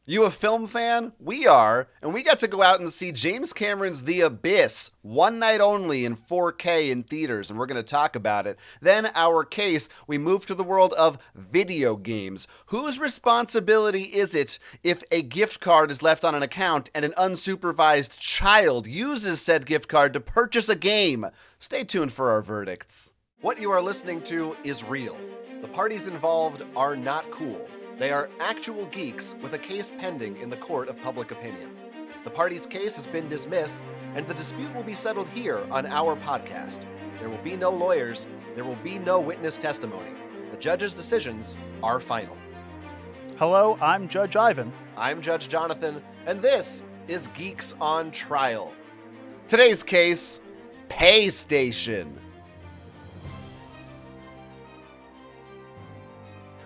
You a film fan? We are, and we got to go out and see James Cameron's The Abyss, one night only in 4K in theaters, and we're going to talk about it. Then, our case, we move to the world of video games. Whose responsibility is it if a gift card is left on an account and an unsupervised child uses said gift card to purchase a game? Stay tuned for our verdicts. What you are listening to is real. The parties involved are not cool. They are actual geeks with a case pending in the court of public opinion. The party's case has been dismissed, and the dispute will be settled here on our podcast. There will be no lawyers. There will be no witness testimony. The judge's decisions are final. Hello, I'm Judge Ivan. I'm Judge Jonathan, and this is Geeks on Trial. Today's case, Paystation.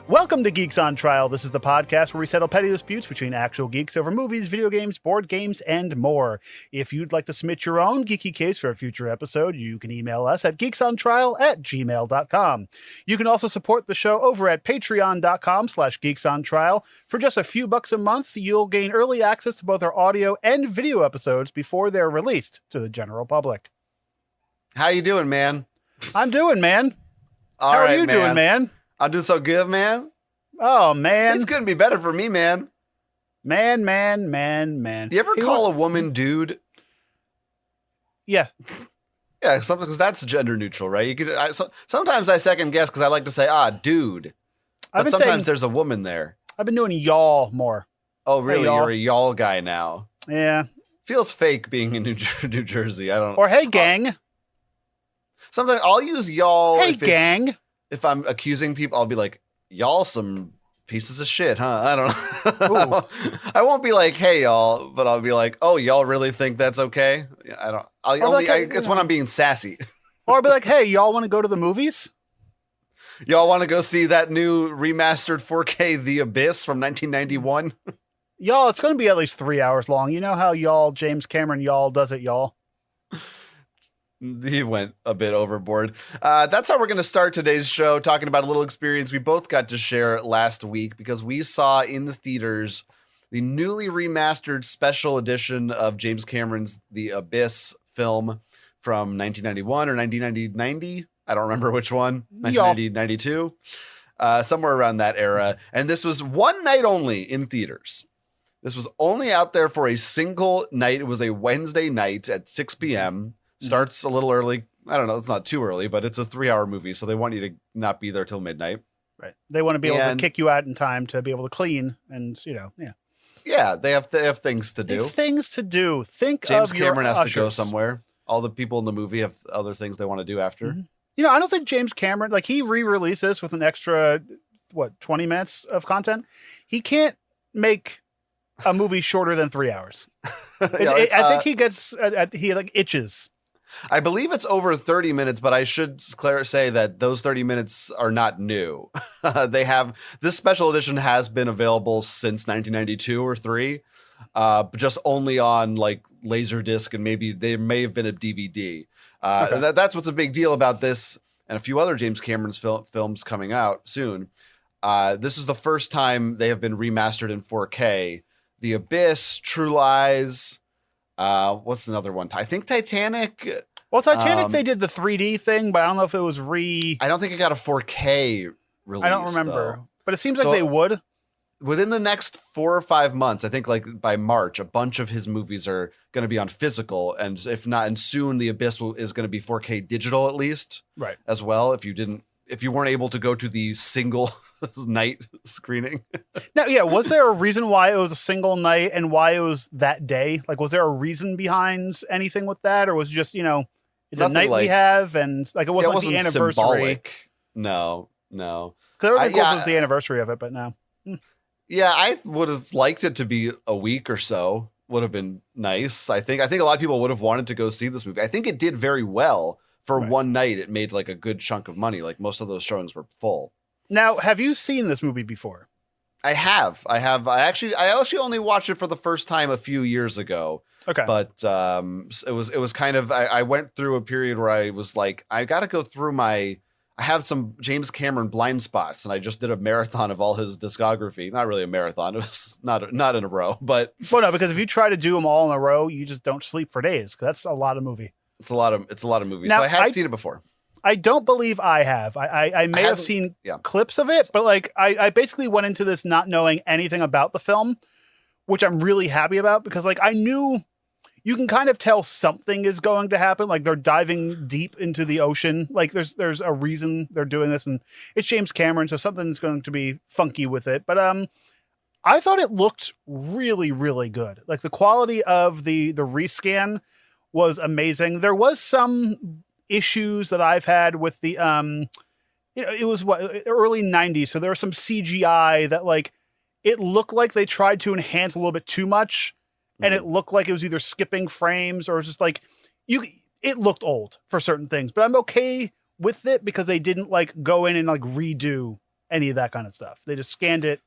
Welcome to Geeks on Trial. This is the podcast where we settle petty disputes between actual geeks over movies, video games, board games, and more. If you'd like to submit your own geeky case for a future episode, you can email us at geeksontrial@gmail.com. You can also support the show over at patreon.com/geeksontrial. For just a few bucks a month, you'll gain early access to both our audio and video episodes before they're released to the general public. How you doing, man? I'm doing, man. All How right, are you doing, man? I'm doing so good, man. Oh, man. It's going to be better for me, man. Man. You ever Hey, call a woman dude? Yeah. Yeah, something because that's gender neutral, right? You could. Sometimes I second guess because I like to say, dude. But sometimes there's a woman there. I've been doing y'all more. Oh, really? Hey, y'all. You're a y'all guy now. Yeah. Feels fake being in New Jersey. I don't. Or hey, gang. Sometimes I'll use y'all. Hey, gang. If I'm accusing people, I'll be like, y'all some pieces of shit, huh? I don't know. I won't be like, hey, y'all, but I'll be like, oh, y'all really think that's okay? Yeah, I don't. It's when I'm being sassy. Or I'll be like, hey, y'all want to go to the movies? Y'all want to go see that new remastered 4K The Abyss from 1991? Y'all, it's going to be at least 3 hours long. You know how y'all, James Cameron, y'all does it, y'all. He went a bit overboard. That's how we're going to start today's show, talking about a little experience we both got to share last week because we saw in the theaters the newly remastered special edition of James Cameron's The Abyss film from 1991 or 1990. I don't remember which one. 1990, 92. Somewhere around that era. And this was one night only in theaters. This was only out there for a single night. It was a Wednesday night at 6 p.m. Starts a little early. I don't know. It's not too early, but it's a 3-hour movie. So they want you to not be there till midnight. Right. They want to be able to kick you out in time to be able to clean and, yeah. Yeah, they have things to do. Things to do. James Cameron has to go somewhere. All the people in the movie have other things they want to do after. Mm-hmm. I don't think James Cameron, he re-released this with an extra, 20 minutes of content. He can't make a movie shorter than 3 hours. I think he gets, he itches. I believe it's over 30 minutes, but I should say that those 30 minutes are not new. This special edition has been available since 1992 or 3, but just only on Laserdisc, and maybe there may have been a DVD. Okay. And that's what's a big deal about this and a few other James Cameron's films coming out soon. This is the first time they have been remastered in 4K. The Abyss, True Lies. What's another one? I think Titanic. Well, Titanic, they did the 3D thing, but I don't know if it was I don't think it got a 4K release. I don't remember, but it seems like they would. Within the next 4 or 5 months, I think by March, a bunch of his movies are going to be on physical, and if not, and soon The Abyss is going to be 4K digital at least, right? As well, if you weren't able to go to the single night screening. Now, yeah, was there a reason why it was a single night and why it was that day? Was there a reason behind anything with that, or was it just it's nothing a night we have and it wasn't the anniversary? Symbolic. No. Because it would have been cool if it was the anniversary of it, but no. Yeah, I would have liked it to be a week or so. Would have been nice. I think a lot of people would have wanted to go see this movie. I think it did very well. For one night, it made a good chunk of money. Most of those showings were full. Now, have you seen this movie before? I have. I actually only watched it for the first time a few years ago. Okay. But it was kind of I went through a period where I was like, I got to go through my I have some James Cameron blind spots, and I just did a marathon of all his discography. Not really a marathon. It was not in a row, but well, no, because if you try to do them all in a row, you just don't sleep for days. 'Cause that's a lot of movie. it's a lot of movies. Now, So I had seen it before. I don't believe I have. I may have seen clips of it, but like I basically went into this not knowing anything about the film, which I'm really happy about because like I knew you can kind of tell something is going to happen. Like they're diving deep into the ocean. Like there's a reason they're doing this, and it's James Cameron, so something's going to be funky with it. But I thought it looked really, really good. Like the quality of the rescan was amazing. There was some issues that I've had with the it was early 90s, so there was some CGI that like it looked like they tried to enhance a little bit too much. And it looked like it was either skipping frames or it was just like it looked old for certain things, but I'm okay with it because they didn't like go in and like redo any of that kind of stuff. They just scanned it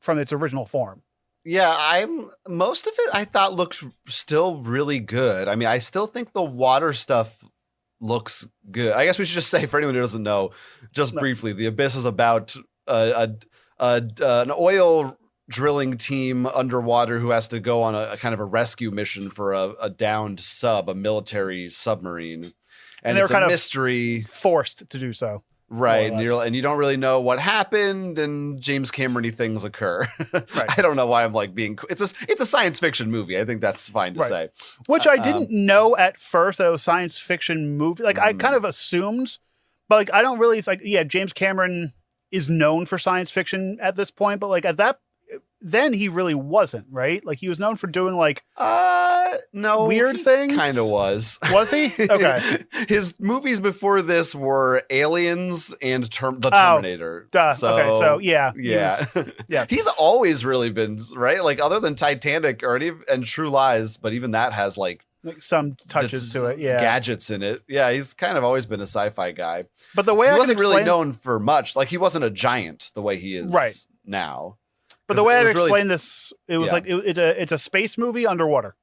from its original form. Yeah, most of it I thought looked still really good. I mean, I still think the water stuff looks good. I guess we should just say for anyone who doesn't know, just briefly, The Abyss is about an oil drilling team underwater who has to go on a kind of a rescue mission for a downed a military submarine, and it's a mystery, forced to do so, right? And you don't really know what happened, and James Cameron-y things occur. Right. I don't know why I'm like being. It's a science fiction movie. I think that's fine to say. Which I didn't know at first that it was a science fiction movie. Like I kind of assumed, but like I don't really like. Yeah, James Cameron is known for science fiction at this point, but like at that. Then he really wasn't, right? Like he was known for doing like no weird things. Kind of was. Was he? Okay. His movies before this were Aliens and the Terminator. Duh. So, okay, so yeah. Yeah. He's always really been, right? Like other than Titanic and True Lies, but even that has like some touches to it, yeah. Gadgets in it. Yeah, he's kind of always been a sci-fi guy. But the way he wasn't really known for much. Like he wasn't a giant the way he is now. But the way I'd explain this, it was like it's a space movie underwater.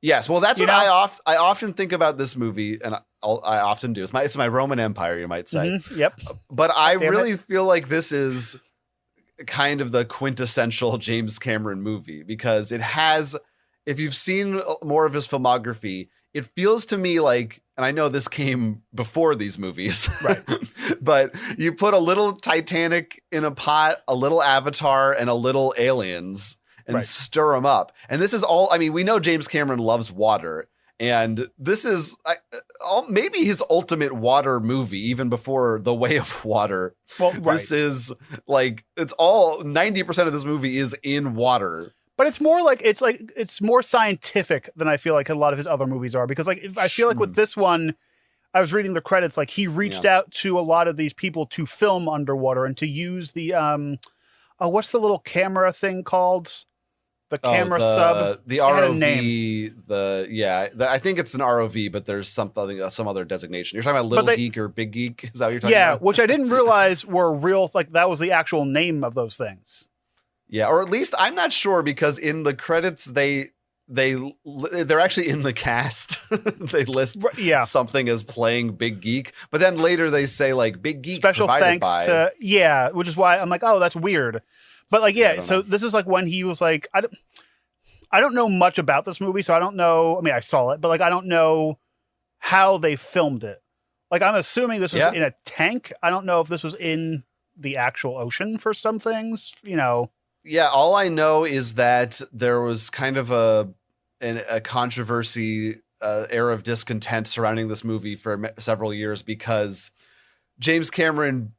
Yes, well, that's what I often think about this movie, and I often do. It's my Roman Empire, you might say. Mm-hmm. Yep. But I really feel like this is kind of the quintessential James Cameron movie because it has. If you've seen more of his filmography, it feels to me like, and I know this came before these movies, right? But you put a little Titanic in a pot, a little Avatar, and a little Aliens, and stir them up. And this is all. I mean, we know James Cameron loves water, and this is maybe his ultimate water movie, even before The Way of Water. Well, this is like it's all 90% of this movie is in water. But it's more like it's more scientific than I feel like a lot of his other movies are because like I feel like with this one, I was reading the credits like he reached out to a lot of these people to film underwater and to use the what's the little camera thing called? The camera sub, the ROV, I think it's an ROV, but there's some other designation. You're talking about Little Geek or Big Geek? Is that what you're talking about? Yeah, which I didn't realize were real. Like that was the actual name of those things. Yeah, or at least I'm not sure because in the credits they're actually in the cast. They list something as playing Big Geek, but then later they say like Big Geek special thanks to which is why I'm like, oh, that's weird. But like so this is like when he was like I don't know much about this movie, so I don't know. I mean, I saw it, but like I don't know how they filmed it. Like I'm assuming this was in a tank. I don't know if this was in the actual ocean for some things, Yeah, all I know is that there was kind of a controversy, air of discontent surrounding this movie for several years because James Cameron,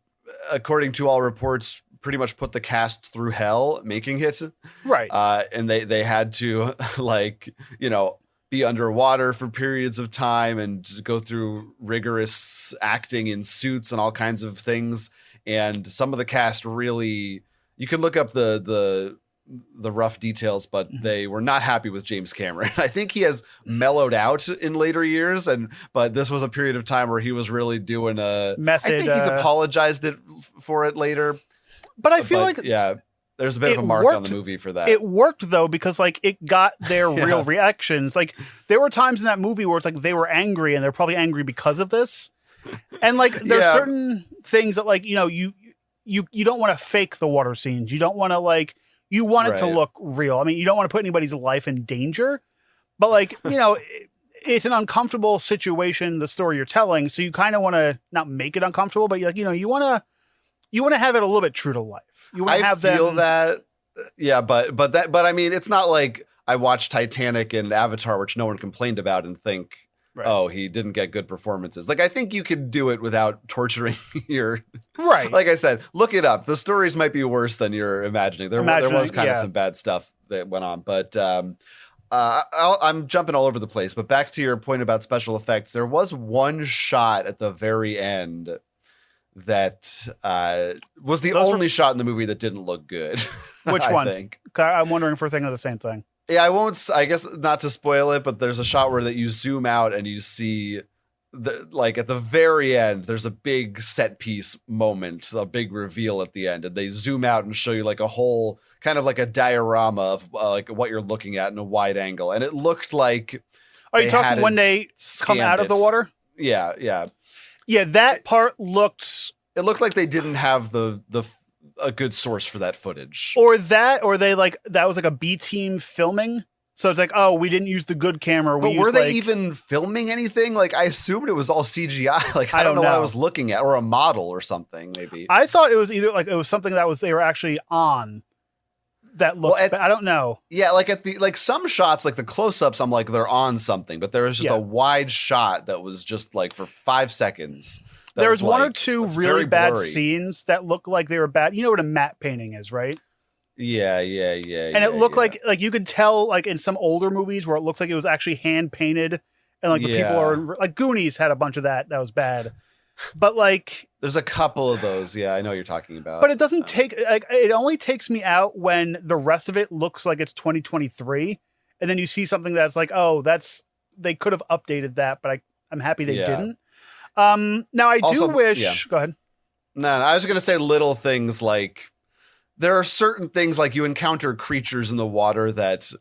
according to all reports, pretty much put the cast through hell making it. Right. And they had to be underwater for periods of time and go through rigorous acting in suits and all kinds of things. And some of the cast really... You can look up the rough details, but they were not happy with James Cameron. I think he has mellowed out in later years, but this was a period of time where he was really doing a method. I think he's apologized for it later. But I feel like there's a bit of a mark on the movie for that. It worked though because like it got their real reactions. Like there were times in that movie where it's like they were angry and they're probably angry because of this. And like there's certain things that like, you don't want to fake the water scenes. You don't want to like, you want it to look real. I mean, you don't want to put anybody's life in danger, but like, it's an uncomfortable situation, the story you're telling. So you kind of want to not make it uncomfortable, but like, you want to have it a little bit true to life. You want to have that. Yeah. But I mean, it's not like I watched Titanic and Avatar, which no one complained about, and think, oh, he didn't get good performances. Like, I think you could do it without torturing your... Right. Like I said, look it up. The stories might be worse than you're imagining. There was kind of some bad stuff that went on. But I'm jumping all over the place. But back to your point about special effects, there was one shot at the very end that was the only shot in the movie that didn't look good. Which one? I think. I'm wondering if we're thinking of the same thing. Yeah, I guess not to spoil it, but there's a shot where that you zoom out and you see like at the very end, there's a big set piece moment, a big reveal at the end. And they zoom out and show you like a whole kind of like a diorama of like what you're looking at in a wide angle. And it looked like... Are you talking when they come out of the water? Yeah, yeah. Yeah, that part looked... It looked like they didn't have a good source for that footage. Or that was like a B team filming. So it's like, oh, we didn't use the good camera. But were they even filming anything? Like, I assumed it was all CGI. Like, I don't know what I was looking at, or a model or something, maybe. I thought it was either like it was something that they were actually on that looked, I don't know. Yeah, like some shots, like the close-ups, I'm like, they're on something, but there was just a wide shot that was just like for 5 seconds. There was one or two really bad scenes that looked like they were bad. You know what a matte painting is, right? Yeah. And it looked like you could tell like in some older movies where it looks like it was actually hand painted, and like the people are like Goonies had a bunch of that was bad. But like there's a couple of those. Yeah, I know what you're talking about. But it doesn't take like it only takes me out when the rest of it looks like it's 2023, and then you see something that's like, oh, they could have updated that, but I'm happy they didn't. Now I do wish. Go ahead. No, I was going to say little things like there are certain things like you encounter creatures in the water that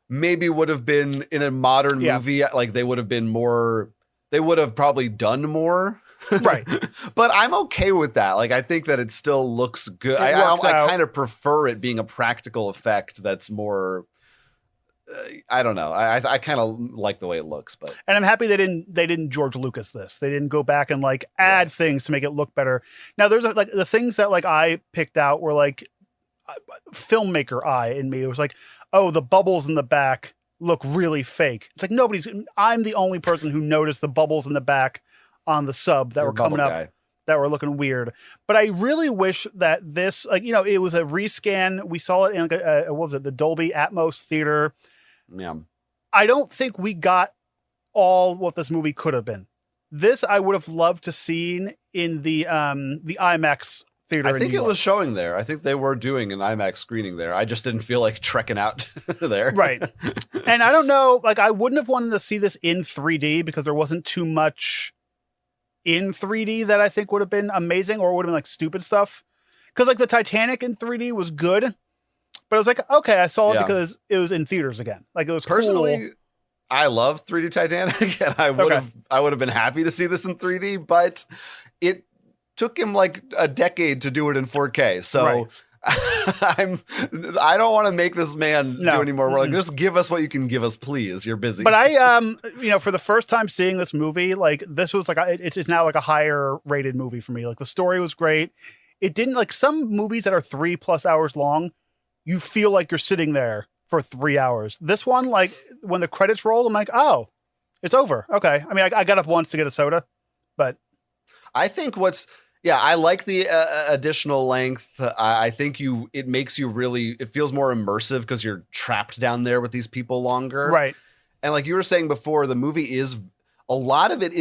maybe would have been in a modern movie. Like they would have probably done more. Right. But I'm okay with that. Like, I think that it still looks good. I kind of prefer it being a practical effect that's more, I don't know. I kind of like the way it looks, but. And I'm happy they didn't George Lucas this. They didn't go back and like add things to make it look better. Now there's like the things that like I picked out were like filmmaker eye in me. It was like, oh, the bubbles in the back look really fake. It's like I'm the only person who noticed the bubbles in the back on the sub that were coming up that were looking weird. But I really wish that this, like, it was a rescan. We saw it in like what was it? The Dolby Atmos theater. Yeah. I don't think we got all what this movie could have been. This I would have loved to seen in the IMAX theater. I think it was showing there. I think they were doing an IMAX screening there. I just didn't feel like trekking out there. Right. And I don't know, like I wouldn't have wanted to see this in 3D because there wasn't too much in 3D that I think would have been amazing, or would have been like stupid stuff. Because like the Titanic in 3D was good, but I was like, okay, I saw it because it was in theaters again. Like it was personally. Cool. I love 3D Titanic, and I would have been happy to see this in 3D, but it took him like a decade to do it in 4K. So I don't want to make this man do any more. We're like, just give us what you can give us, please. You're busy. But I, for the first time seeing this movie, like this was like, it's now like a higher rated movie for me. Like the story was great. It didn't like some movies that are 3+ hours long. You feel like you're sitting there for 3 hours. This one, like when the credits roll, I'm like, oh, it's over. Okay. I mean, I got up once to get a soda, but I think I like the additional length. I think it makes you it feels more immersive because you're trapped down there with these people longer. Right. And like you were saying before, the movie a lot of it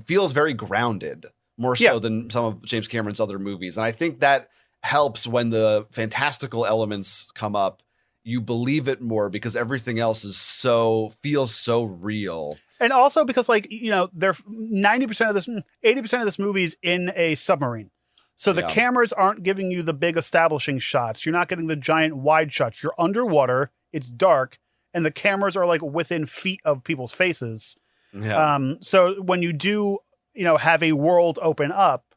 feels very grounded, more so than some of James Cameron's other movies. And I think that helps when the fantastical elements come up. You believe it more because everything else feels so real. And also because like, they're 90% of this, 80% of this movie is in a submarine. So the cameras aren't giving you the big establishing shots. You're not getting the giant wide shots. You're underwater. It's dark. And the cameras are like within feet of people's faces. Yeah. So when you do have a world open up,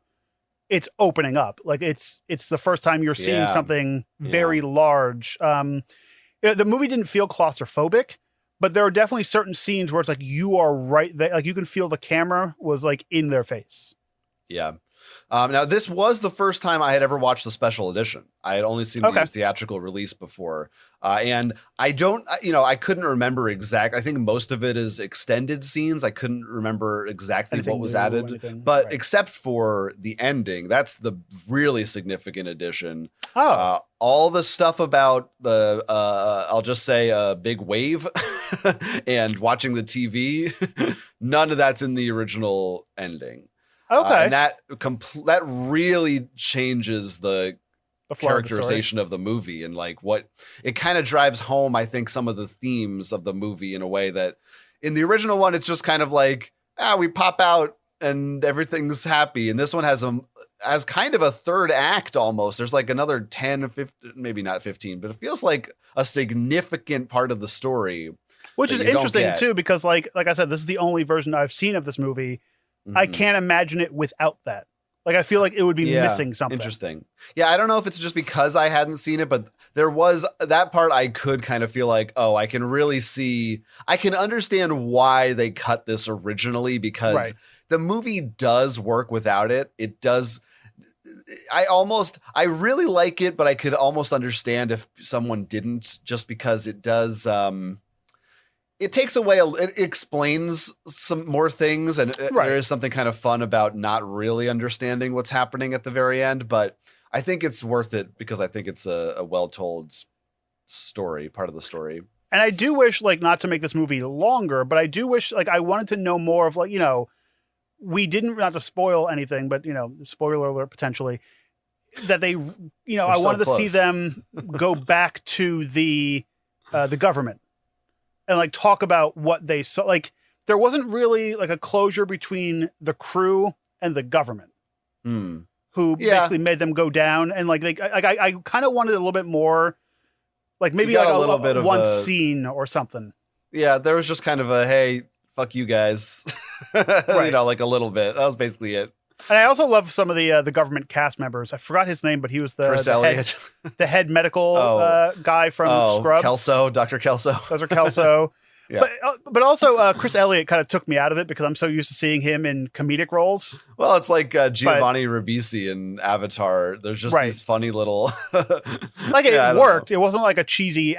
it's opening up. Like it's the first time you're seeing something very large. The movie didn't feel claustrophobic, but there are definitely certain scenes where it's like you are right there. Like you can feel the camera was like in their face. Yeah. Now, this was the first time I had ever watched the special edition. I had only seen the theatrical release before. And I couldn't remember I think most of it is extended scenes. I couldn't remember exactly what was added. But except for the ending, that's the really significant addition. All the stuff about the, I'll just say big wave and watching the TV, none of that's in the original ending. Okay. And that really changes the characterization of the movie and like what it kind of drives home, I think, some of the themes of the movie in a way that in the original one, it's just kind of like, we pop out and everything's happy. And this one has kind of a third act almost. There's like another 10, 15, maybe not 15, but it feels like a significant part of the story. Which is interesting too, because like I said, this is the only version I've seen of this movie. I can't imagine it without that. Like, I feel like it would be missing something. Interesting. Yeah, I don't know if it's just because I hadn't seen it, but there was that part I could kind of feel like, I can really see, I can understand why they cut this originally because the movie does work without it. It does. I really like it, but I could almost understand if someone didn't, just because it does, it takes away, it explains some more things, and there is something kind of fun about not really understanding what's happening at the very end. But I think it's worth it because I think it's a well-told story, part of the story. And I do wish, like, not to make this movie longer, but I do wish, like, I wanted to know more of, like, we didn't, not to spoil anything, but, spoiler alert potentially, that they, I wanted to see them go back to the government. And like talk about what they saw. Like there wasn't really like a closure between the crew and the government, who basically made them go down. And like I kind of wanted a little bit more, like maybe like a little bit of one scene or something. Yeah, there was just kind of a hey, fuck you guys, like a little bit. That was basically it. And I also love some of the government cast members. I forgot his name, but he was the head medical guy from Scrubs. Dr. Kelso. Dr. Kelso. Yeah. But also Chris Elliott kind of took me out of it because I'm so used to seeing him in comedic roles. Well, it's like Giovanni Ribisi in Avatar. There's just these funny little... like it worked. It wasn't like a cheesy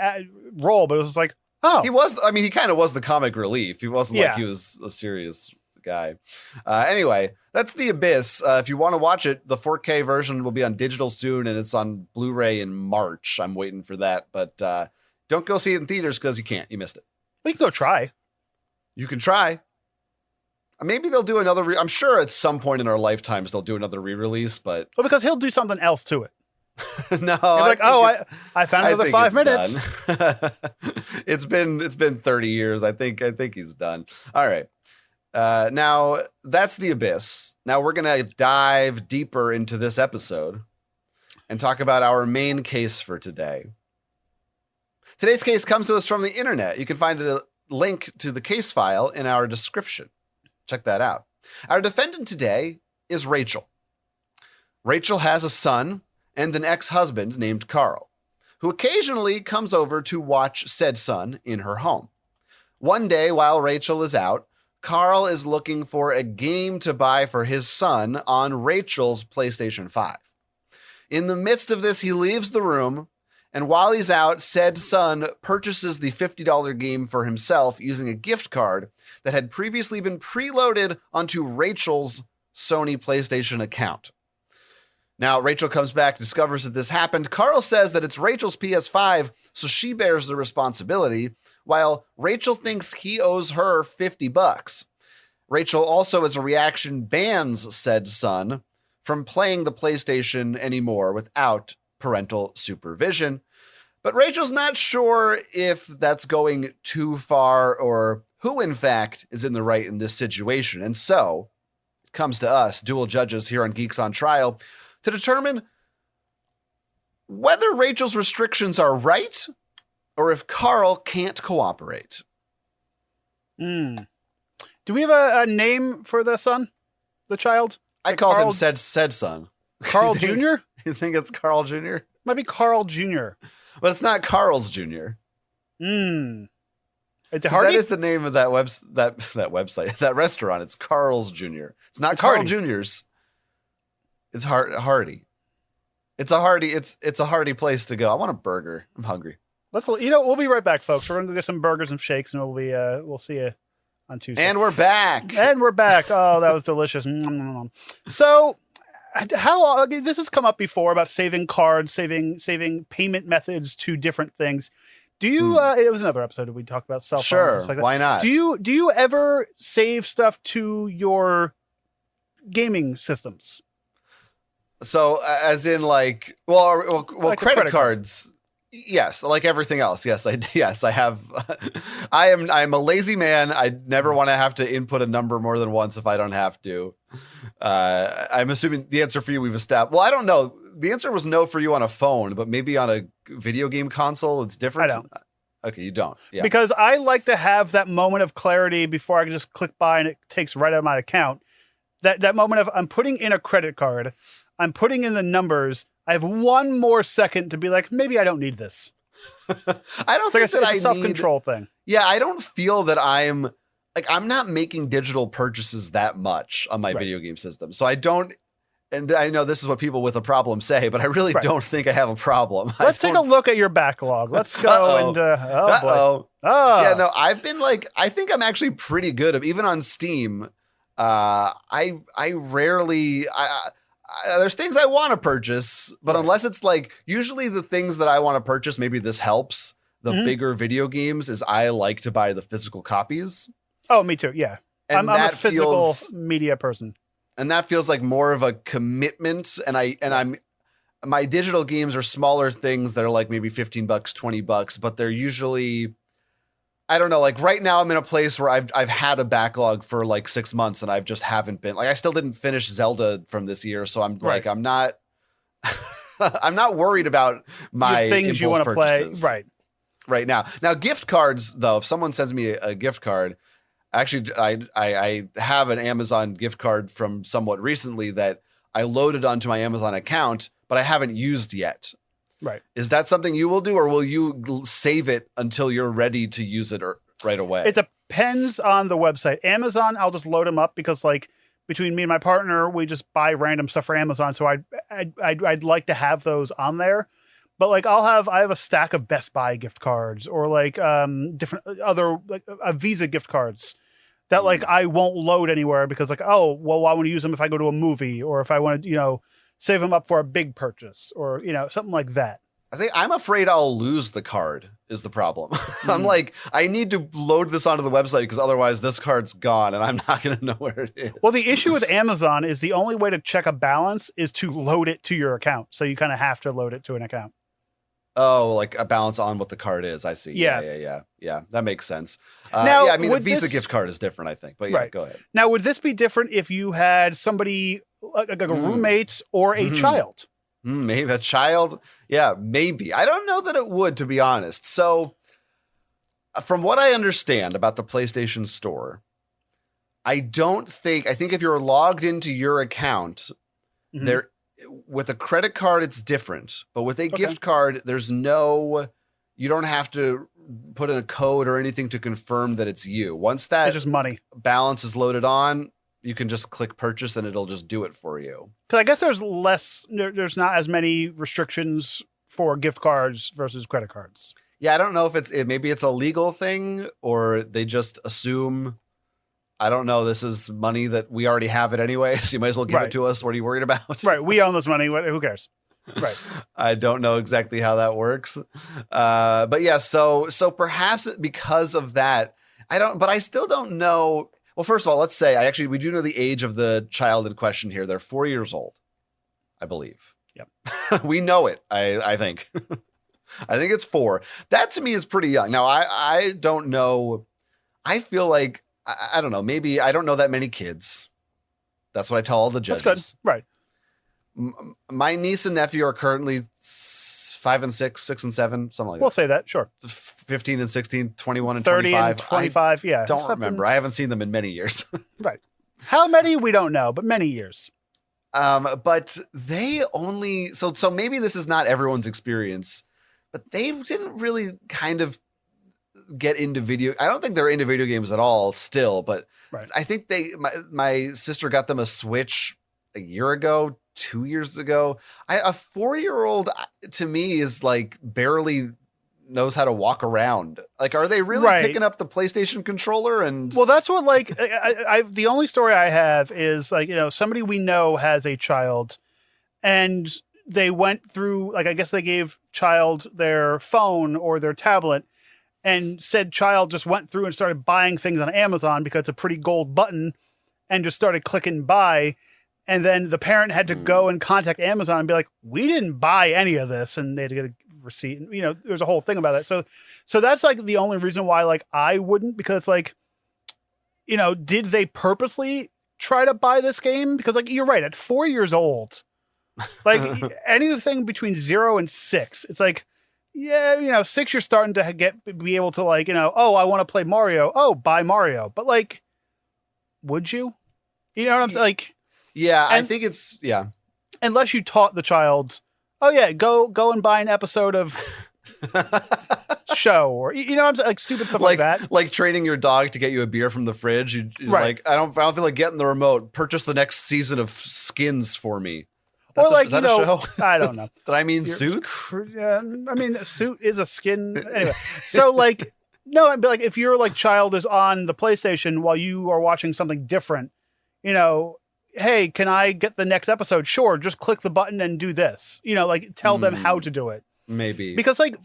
role, but it was like, He was, he kind of was the comic relief. He wasn't like he was a serious guy. Anyway, that's The Abyss. If you want to watch it, the 4K version will be on digital soon, and it's on Blu-ray in March. I'm waiting for that, but don't go see it in theaters because you can't. You missed it. We can go try. You can try. Maybe they'll do another. I'm sure at some point in our lifetimes they'll do another re-release, but because he'll do something else to it. No, like, I found another 5 minutes. It's been 30 years. I think he's done. All right. Now that's The Abyss. Now we're going to dive deeper into this episode and talk about our main case for today. Today's case comes to us from the internet. You can find a link to the case file in our description. Check that out. Our defendant today is Rachel. Rachel has a son and an ex-husband named Carl, who occasionally comes over to watch said son in her home. One day while Rachel is out, Carl is looking for a game to buy for his son on Rachel's PlayStation 5. In the midst of this, he leaves the room, and while he's out, said son purchases the $50 game for himself using a gift card that had previously been preloaded onto Rachel's Sony PlayStation account. Now, Rachel comes back, discovers that this happened. Carl says that it's Rachel's PS5, so she bears the responsibility, while Rachel thinks he owes her $50. Rachel also, as a reaction, bans said son from playing the PlayStation anymore without parental supervision. But Rachel's not sure if that's going too far or who, in fact, is in the right in this situation. And so it comes to us, dual judges here on Geeks on Trial, to determine whether Rachel's restrictions are right or if Carl can't cooperate. Do we have a name for the son? the child? I called him said son. Carl Jr.? You think it's Carl Jr.? Might be Carl Jr. But it's not Carl's Jr. It's Hardy? That is the name of that website, that restaurant. It's Carl's Jr. It's not Carl Hardy. Jr.'s. It's Hardy. It's a hearty place to go. I want a burger. I'm hungry. We'll be right back, folks. We're gonna go get some burgers and shakes, and we'll see you on Tuesday. And we're back. Oh, that was delicious. So, how long? This has come up before about saving cards, saving payment methods to different things. Do you? It was another episode that we talked about cell phones. Sure. And stuff like that. Why not? Do you ever save stuff to your gaming systems? So, as in like, like credit cards. Yes, like everything else. Yes, I have. I'm a lazy man. I never want to have to input a number more than once if I don't have to. I'm assuming the answer for you we've established. Well, I don't know. The answer was no for you on a phone, but maybe on a video game console, it's different. I don't. Okay, you don't. Yeah. Because I like to have that moment of clarity before I can just click buy and it takes right out of my account. That moment of I'm putting in a credit card. I'm putting in the numbers. I have one more second to be like, maybe I don't need this. I don't think that it's a self-control thing. Yeah, I don't feel that I'm not making digital purchases that much on my video game system. So I don't, and I know this is what people with a problem say, but I really don't think I have a problem. Let's take a look at your backlog. Let's go and boy. Yeah, no, I've been I think I'm actually pretty good even on Steam. I rarely there's things I want to purchase, but unless it's usually the things that I want to purchase, maybe this helps. The bigger video games is I like to buy the physical copies. Oh, me too. Yeah. And I'm a physical media person. And that feels like more of a commitment. And my digital games are smaller things that are like maybe $15, $20, but they're usually, I don't know, right now I'm in a place where I've had a backlog for 6 months and I've just haven't been I still didn't finish Zelda from this year. So I'm I'm not, I'm not worried about my things you want to play. Right now. Now, gift cards though, if someone sends me a gift card, actually I have an Amazon gift card from somewhat recently that I loaded onto my Amazon account, but I haven't used yet. Right. Is that something you will do, or will you save it until you're ready to use it right away? It depends on the website. Amazon, I'll just load them up because between me and my partner, we just buy random stuff for Amazon. So I'd like to have those on there. But I have a stack of Best Buy gift cards or different other Visa gift cards that I won't load anywhere because I want to use them if I go to a movie or if I want to, save them up for a big purchase or, something like that. I'm afraid I'll lose the card is the problem. I'm I need to load this onto the website because otherwise this card's gone and I'm not going to know where it is. Well, the issue with Amazon is the only way to check a balance is to load it to your account. So you kind of have to load it to an account. Oh, a balance on what the card is. I see. Yeah. Yeah. That makes sense. Now, a Visa gift card is different, I think. But yeah, go ahead. Now, would this be different if you had somebody like a roommate or a child? Maybe a child. Yeah, maybe. I don't know that it would, to be honest. So from what I understand about the PlayStation Store, I think if you're logged into your account, there with a credit card, it's different. But with a gift card, you don't have to put in a code or anything to confirm that it's you. Once that it's just money balance is loaded on, you can just click purchase and it'll just do it for you. Because I guess there's not as many restrictions for gift cards versus credit cards. Yeah, I don't know if maybe it's a legal thing or they just assume, I don't know, this is money that we already have it anyway, so you might as well give it to us. What are you worried about? Right, we own this money. Who cares? Right. I don't know exactly how that works. But yeah, so perhaps because of that, but I still don't know. Well, first of all, let's say we do know the age of the child in question here. They're 4 years old, I believe. Yep. We know it, I think. I think it's 4. That to me is pretty young. Now, I don't know. I feel like, I don't know, maybe I don't know that many kids. That's what I tell all the judges. That's good. Right. My niece and nephew are currently 5 and 6, 6 and 7, something like that. We'll say that, sure. 15 and 16, 21 and 30 25. and 25, yeah. Don't remember. I haven't seen them in many years. Right. How many, we don't know, but many years. But they only so maybe this is not everyone's experience, but they didn't really kind of get into video. I don't think they're into video games at all still, but right. I think my sister got them a Switch a year ago, 2 years ago. A 4-year-old to me is like barely knows how to walk around. Like, are they really picking up the PlayStation controller? And well, that's what, like, I the only story I have is, like, somebody we know has a child, and they went through, like, I guess they gave child their phone or their tablet, and said child just went through and started buying things on Amazon because it's a pretty gold button, and just started clicking buy. And then the parent had to go and contact Amazon and be like, we didn't buy any of this. And they had to get a receipt. There's a whole thing about that. So that's like the only reason why, like, I wouldn't, because it's like, did they purposely try to buy this game? Because, like, you're right, at 4 years old, like anything between 0 and 6, it's like, yeah, 6, you're starting to be able to, like, oh, I want to play Mario. Oh, buy Mario. But, like, would you? You know what I'm saying? Like, yeah, I think it's, yeah. Unless you taught the child, oh yeah, go and buy an episode of show, or what I'm saying, like stupid stuff like that. Like training your dog to get you a beer from the fridge. You're like, I don't feel like getting the remote. Purchase the next season of Skins for me. Or like, is that a show? I don't know. Did I mean Suits? I mean, a suit is a skin. Anyway, so like, no, I'd be like, if your like child is on the PlayStation while you are watching something different, hey, can I get the next episode? Sure, just click the button and do this. Like, tell them how to do it. Maybe. Because, like,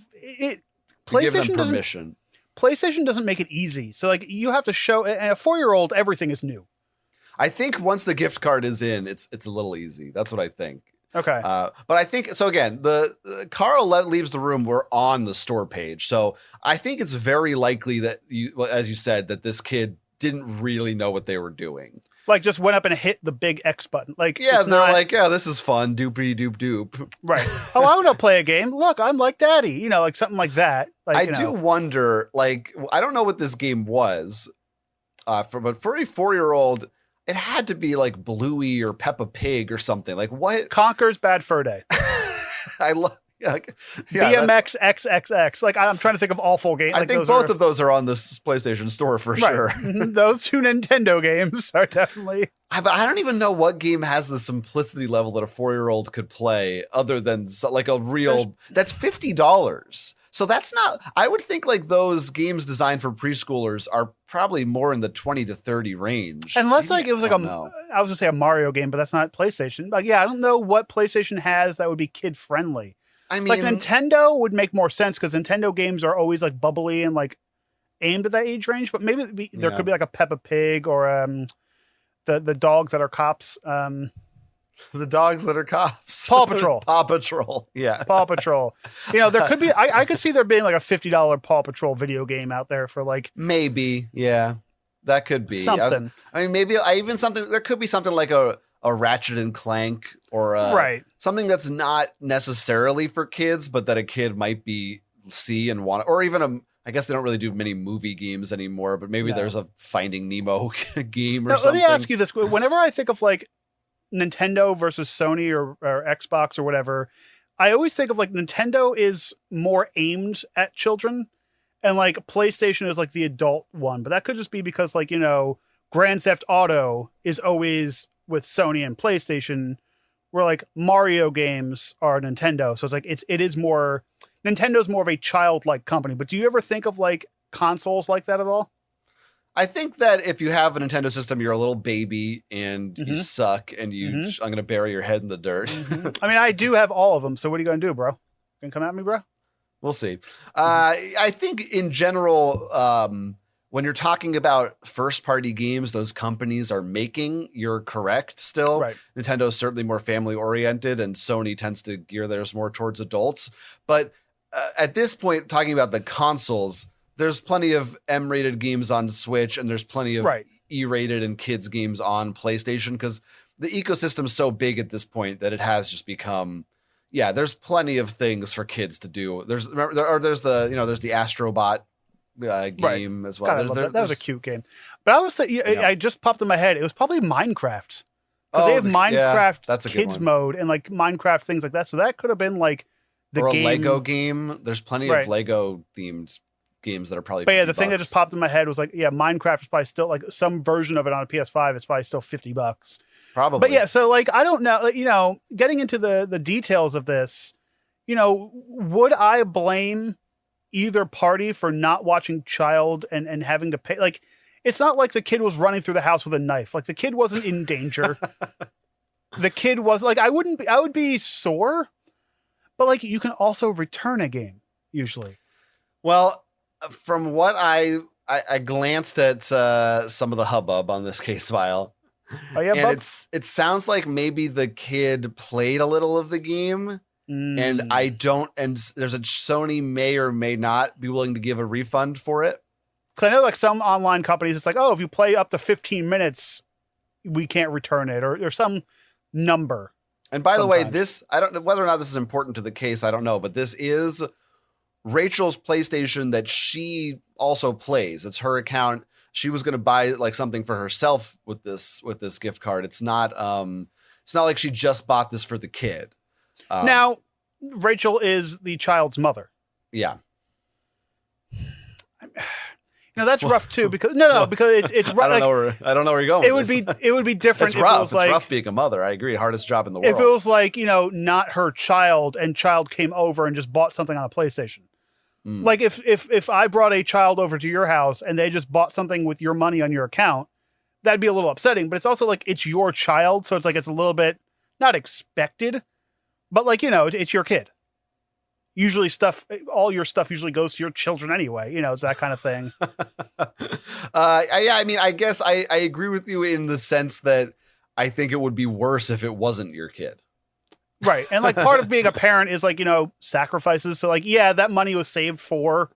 PlayStation give them permission. PlayStation doesn't make it easy. So, like, you have to show, and a 4-year-old, everything is new. I think once the gift card is in, it's a little easy. That's what I think. Okay. But I think, so again, the Carl leaves the room. We're on the store page. So I think it's very likely that, as you said, that this kid didn't really know what they were doing. Like, just went up and hit the big X button. Like, yeah, they're like, yeah, this is fun. Doopy doop doop. Right. Oh, I want to play a game. Look, I'm like daddy. Like something like that. Like, I do wonder, like, I don't know what this game was, but for a 4-year-old, it had to be like Bluey or Peppa Pig or something. Like, what? Conker's Bad Fur Day. I love. Yeah, BMX XXX. Like, I'm trying to think of awful games. I think both of those are on this PlayStation Store for sure. Those 2 Nintendo games are definitely. But I don't even know what game has the simplicity level that a 4-year-old could play, other than like a real. That's $50. So that's not. I would think like those games designed for preschoolers are probably more in the 20 to 30 range. Unless like it was like I was gonna say a Mario game, but that's not PlayStation. Like, yeah, I don't know what PlayStation has that would be kid friendly. I mean, like Nintendo would make more sense because Nintendo games are always like bubbly and like aimed at that age range. But maybe there could be like a Peppa Pig or the dogs that are cops. The dogs that are cops. Paw Patrol. Paw Patrol. Yeah. Paw Patrol. There could be. I could see there being like a $50 Paw Patrol video game out there for like. Maybe. Yeah. That could be something. Maybe even something. There could be something like a Ratchet and Clank or something that's not necessarily for kids, but that a kid might see and want, or even I guess they don't really do many movie games anymore, but maybe there's a Finding Nemo game or something. Let me ask you this. Whenever I think of like Nintendo versus Sony or Xbox or whatever, I always think of like Nintendo is more aimed at children and like PlayStation is like the adult one, but that could just be because like, Grand Theft Auto is always with Sony and PlayStation, where like Mario games are Nintendo. So it's like, it is more, Nintendo's more of a childlike company, but do you ever think of like consoles like that at all? I think that if you have a Nintendo system, you're a little baby and you suck and I'm going to bury your head in the dirt. I mean, I do have all of them. So what are you going to do, bro? Gonna come at me, bro? We'll see. I think in general, when you're talking about first-party games those companies are making, you're correct still. Right. Nintendo is certainly more family-oriented, and Sony tends to gear theirs more towards adults. But at this point, talking about the consoles, there's plenty of M-rated games on Switch, and there's plenty of E-rated and kids games on PlayStation, because the ecosystem's so big at this point that it has just become... Yeah, there's plenty of things for kids to do. There's the Astrobot game as well. God, I love that. That was a cute game. But I was I just popped in my head. It was probably Minecraft. Because they have Minecraft that's a kids mode and like Minecraft things like that. So that could have been like or a Lego game. There's plenty of Lego themed games that are probably. But yeah, the thing that just popped in my head was like, Minecraft is probably still like some version of it on a PS5 is probably still $50. Probably. But yeah, so like I don't know, getting into the details of this, would I blame either party for not watching child and having to pay? Like, it's not like the kid was running through the house with a knife. Like the kid wasn't in danger. The kid was like, I would be sore, but like you can also return a game usually. Well, from what I glanced at some of the hubbub on this case file. Oh yeah, and it sounds like maybe the kid played a little of the game, and there's a Sony may or may not be willing to give a refund for it. Because I know like some online companies, it's like, oh, if you play up to 15 minutes, we can't return it, or some number. And by the way, this, I don't know whether or not this is important to the case. I don't know, but this is Rachel's PlayStation that she also plays. It's her account. She was going to buy like something for herself with this gift card. It's not like she just bought this for the kid. Now, Rachel is the child's mother. Yeah. That's rough too because because it's rough. I don't know where you're going. It would be different. It's rough. It's rough being a mother. I agree. Hardest job in the world. If it was like not her child and child came over and just bought something on a PlayStation. Like if I brought a child over to your house and they just bought something with your money on your account, that'd be a little upsetting. But it's also like it's your child, so it's like it's a little bit not expected, but like it's your kid. Usually all your stuff usually goes to your children anyway. It's that kind of thing. I mean, I guess I agree with you in the sense that I think it would be worse if it wasn't your kid. Right. And like part of being a parent is like, sacrifices. So like, that money was saved for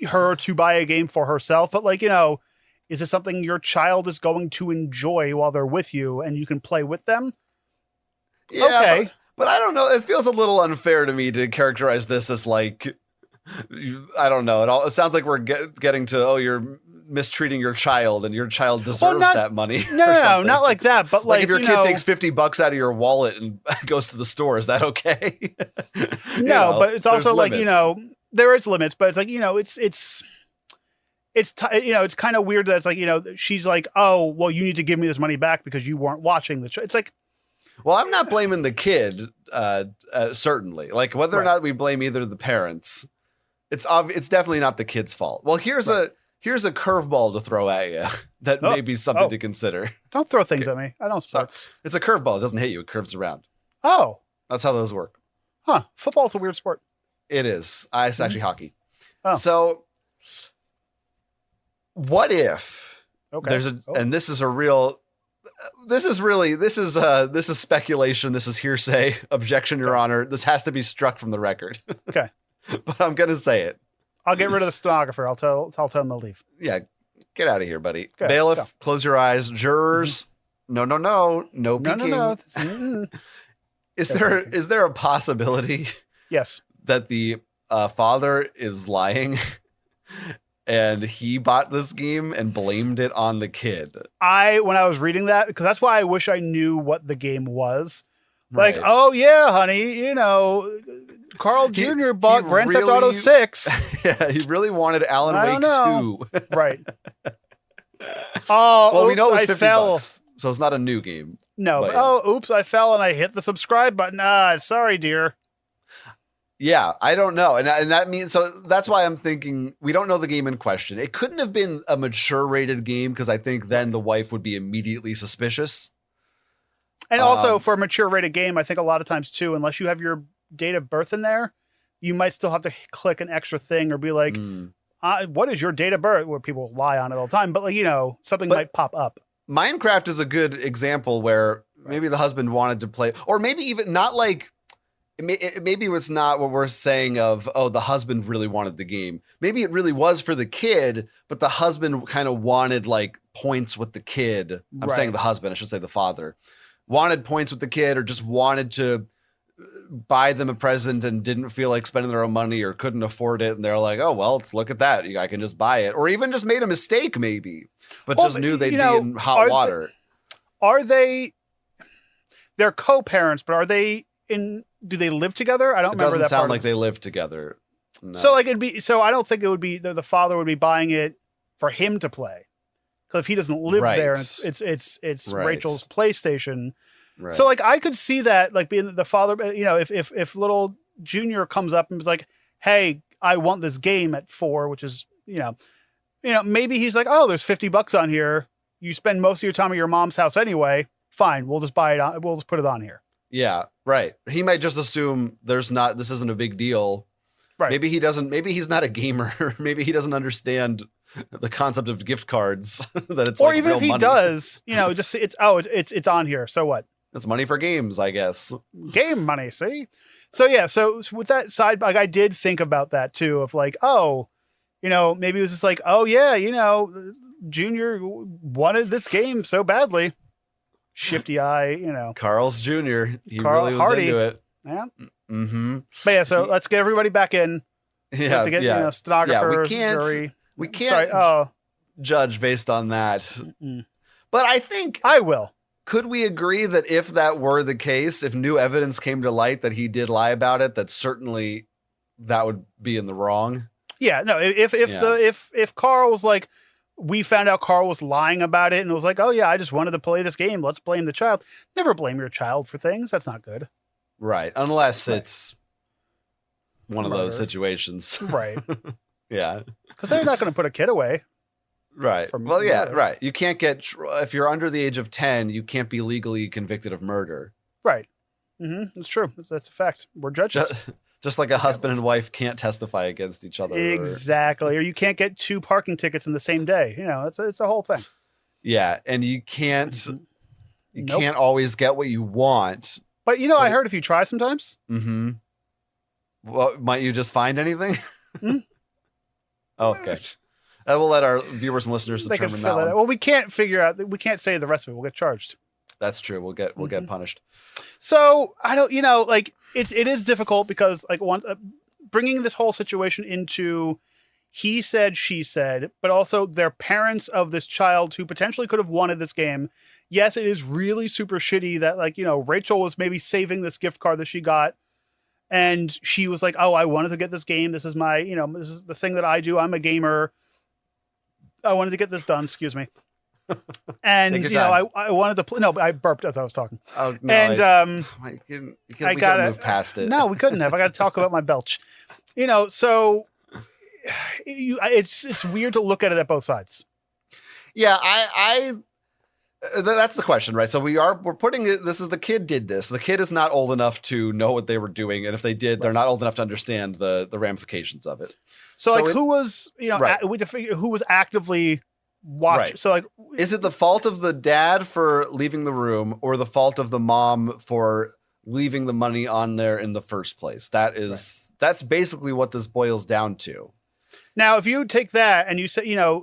her to buy a game for herself. But like, is it something your child is going to enjoy while they're with you and you can play with them? Yeah, okay. But I don't know. It feels a little unfair to me to characterize this as like, I don't know. It sounds like we're getting to, you're mistreating your child and your child deserves that money. No, not like that. But like if your kid takes $50 out of your wallet and goes to the store, is that okay? No, but it's also like, there is limits, but it's like, it's kind of weird that it's like, she's like, oh, well, you need to give me this money back because you weren't watching the show. It's like, well, I'm not blaming the kid, certainly. Like whether or not we blame either of the parents, it's definitely not the kid's fault. Well, here's a curveball to throw at you that may be something to consider. Don't throw things at me. I don't sports. It's a curveball. It doesn't hit you. It curves around. Oh. That's how those work. Huh. Football's a weird sport. It is. It's actually hockey. Oh. So what if there's and this is a real... This is speculation. This is hearsay. Objection, Your Honor. This has to be struck from the record. Okay. But I'm going to say it. I'll get rid of the stenographer. I'll tell him to leave. Yeah. Get out of here, buddy. Okay, Bailiff, close your eyes. Jurors, no peeking. No. Is there a possibility yes, that the father is lying and he bought this game and blamed it on the kid? When I was reading that, because that's why I wish I knew what the game was. Like, oh yeah, honey, Carl Jr. bought Grand Theft Auto 6. Yeah, he really wanted Alan Wake 2. Right. Oh, well, we know it was $50, so it's not a new game. No, oops, I fell and I hit the subscribe button. Sorry, dear. Yeah, I don't know. And that means, so that's why I'm thinking we don't know the game in question. It couldn't have been a mature rated game because I think then the wife would be immediately suspicious. And also for a mature rated game, I think a lot of times too, unless you have your date of birth in there, you might still have to click an extra thing or be like, what is your date of birth? Where people lie on it all the time. But like, something might pop up. Minecraft is a good example where maybe the husband wanted to play, or maybe even not like, maybe it's not what we're saying of, the husband really wanted the game. Maybe it really was for the kid, but the husband kind of wanted like points with the kid. I'm saying the husband, I should say the father. Wanted points with the kid or just wanted to buy them a present and didn't feel like spending their own money or couldn't afford it. And they're like, oh, well, let's look at that. I can just buy it. Or even just made a mistake maybe, but just knew they'd be in hot water. They're co-parents, but do they live together? I don't remember that. It doesn't sound like they live together. No. So I don't think it would be the father would be buying it for him to play. Because if he doesn't live there, and it's Rachel's PlayStation. Right. So like I could see that like being the father, if little Junior comes up and was like, "Hey, I want this game at 4," which is maybe he's like, "Oh, there's $50 on here. You spend most of your time at your mom's house anyway. Fine, we'll just buy it on. We'll just put it on here." Yeah, right. He might just assume this isn't a big deal. Right. Maybe he doesn't. Maybe he's not a gamer. Maybe he doesn't understand the concept of gift cards. That it's or like even real if he money. Does, just it's on here. So what? It's money for games, I guess. Game money, see? So yeah, so with that side, like I did think about that too, of like, maybe it was just like, oh yeah, Junior wanted this game so badly. Shifty eye, Carl's Jr. He really was Hardy. into it. Yeah. Mm-hmm. But yeah, so let's get everybody back in. Yeah. To get, stenographers, jury. We can't judge based on that. Mm-mm. But I think I will. Could we agree that if that were the case, if new evidence came to light that he did lie about it, that certainly that would be in the wrong? Yeah, no. If Carl was like, we found out Carl was lying about it, and it was like, oh yeah, I just wanted to play this game. Let's blame the child. Never blame your child for things. That's not good. Right, unless it's one of those situations. Right. Yeah, because they're not going to put a kid away. Right. Well, yeah, right. You can't if you're under the age of 10, you can't be legally convicted of murder. Right. Mm-hmm. It's true. That's a fact. We're judges. Just like a husband and wife can't testify against each other. Exactly. Or you can't get 2 parking tickets in the same day. It's a whole thing. Yeah. And you can't, can't always get what you want. But I heard if you try sometimes. Mm-hmm. Well, might you just find anything? Mm-hmm. Okay. I will let our viewers and listeners determine that one. Well, we can't we can't say the rest of it. We'll get charged. That's true. We'll get punished. So I don't, it is difficult because like bringing this whole situation into he said, she said, but also they're parents of this child who potentially could have wanted this game. Yes, it is really super shitty that like, Rachel was maybe saving this gift card that she got. And she was like, oh, I wanted to get this game. This is my, this is the thing that I do. I'm a gamer. I wanted to get this done. Excuse me. And I wanted to play. No, I burped as I was talking. Oh no! And we gotta move past it. No, we couldn't have. I got to talk about my belch. So it's weird to look at it at both sides. Yeah, that's the question, right? So we're putting it. This is the kid did this. The kid is not old enough to know what they were doing, and if they did, they're not old enough to understand the ramifications of it. So who was who was actively watching? Right. So like, is it the fault of the dad for leaving the room, or the fault of the mom for leaving the money on there in the first place? That's basically what this boils down to. Now, if you take that and you say,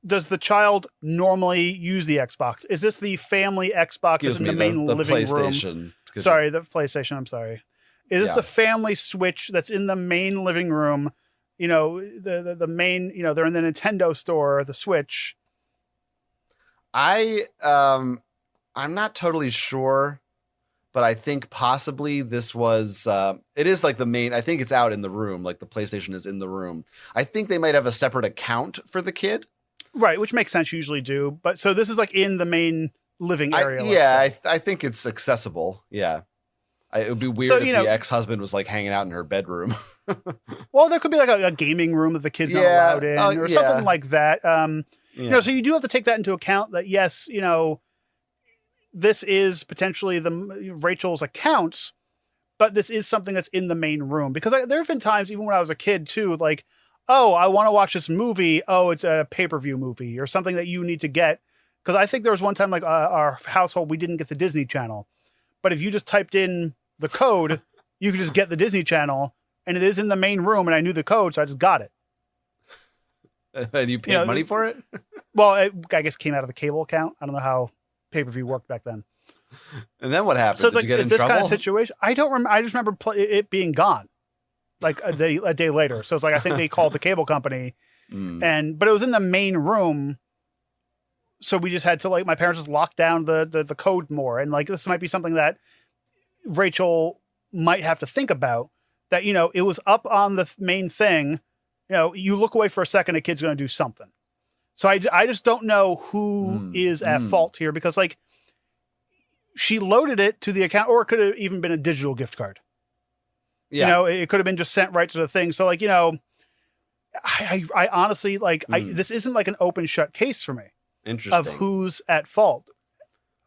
does the child normally use the Xbox? Is this the family Xbox in the main living room? Sorry, the PlayStation. I'm sorry. Is this the family Switch that's in the main living room? The main, they're in the Nintendo store, the Switch. I'm not totally sure, but I think possibly this was, it is like the main, I think it's out in the room, like the PlayStation is in the room. I think they might have a separate account for the kid. Right, which makes sense, you usually do. But so this is like in the main living area. I think it's accessible. Yeah. It would be weird if the ex-husband was like hanging out in her bedroom. Well, there could be like a gaming room that the kid's not allowed in or something like that. So you do have to take that into account that, yes, this is potentially Rachel's accounts, but this is something that's in the main room. Because there have been times, even when I was a kid too, like, oh, I want to watch this movie. Oh, it's a pay-per-view movie or something that you need to get. Because I think there was one time, like our household, we didn't get the Disney Channel. But if you just typed in the code, you could just get the Disney Channel. And it is in the main room, and I knew the code, so I just got it. And you paid money for it? Well, I guess it came out of the cable account. I don't know how pay-per-view worked back then. And then what happened? So it's Did like you get in this trouble? kind of situation. I don't remember. I just remember it being gone, like a day later. So it's like I think they called the cable company, but it was in the main room. So we just had to my parents just locked down the code more, and this might be something that Rachel might have to think about. That it was up on the main thing. You look away for a second, a kid's going to do something. So I just don't know who is at fault here because she loaded it to the account, or it could have even been a digital gift card. Yeah. It could have been just sent right to the thing. So I honestly this isn't like an open shut case for me. Interesting. Of who's at fault.